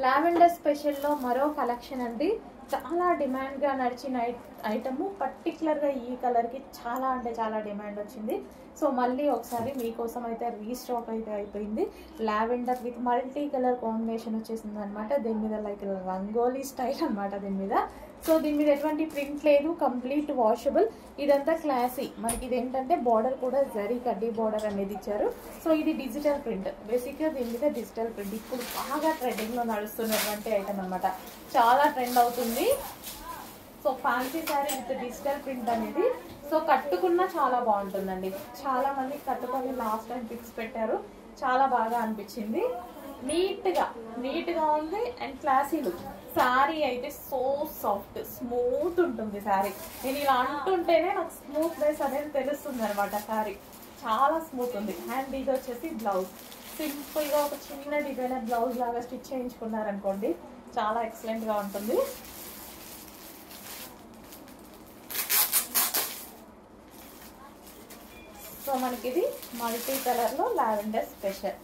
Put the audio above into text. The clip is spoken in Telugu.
లావెండర్ స్పెషల్లో మరో కలెక్షన్ అండి. చాలా డిమాండ్గా నడిచిన ఐటమ్, పర్టికులర్గా ఈ కలర్కి చాలా అంటే చాలా డిమాండ్ వచ్చింది. సో మళ్ళీ ఒకసారి మీకోసం అయితే రీస్టాక్ అయితే అయిపోయింది. Lavender with multi colour combination వచ్చేసింది అనమాట. దీని మీద లైక్ రంగోలీ స్టైల్ అనమాట దీని మీద. సో దీని మీద ఎటువంటి ప్రింట్ లేదు, కంప్లీట్ వాషబుల్. ఇదంతా క్లాసీ. మనకి ఇది ఏంటంటే బార్డర్ కూడా జరీ కడ్డీ బార్డర్ అనేది ఇచ్చారు. సో ఇది డిజిటల్ ప్రింట్, బేసిక్గా దీని మీద డిజిటల్ ప్రింట్ ఇప్పుడు బాగా ట్రెండింగ్లో నడుస్తున్నటువంటి ఐటమ్ అనమాట. చాలా ట్రెండ్ అవుతుంది. So fancy sari with digital print అనేది సో కట్టుకున్నా చాలా బాగుంటుందండి. చాలా మంది కట్టుకొని లాస్ట్ టైం పిక్స్ పెట్టారు, చాలా బాగా అనిపించింది. నీట్గా ఉంది అండ్ క్లాసీ లుక్. శారీ అయితే సో సాఫ్ట్ స్మూత్ ఉంటుంది శారీ. నేను ఇలా అంటుంటేనే నాకు స్మూత్నెస్ అనేది తెలుస్తుంది అనమాట. శారీ చాలా స్మూత్ ఉంది. అండ్ ఇది వచ్చేసి బ్లౌజ్, సింపుల్గా ఒక చిన్న డిజైనర్ బ్లౌజ్ లాగా స్టిచ్ చేయించుకున్నారనుకోండి, చాలా ఎక్సలెంట్గా ఉంటుంది. సో మనకి ఇది మల్టీ కలర్లో లావెండర్ స్పెషల్.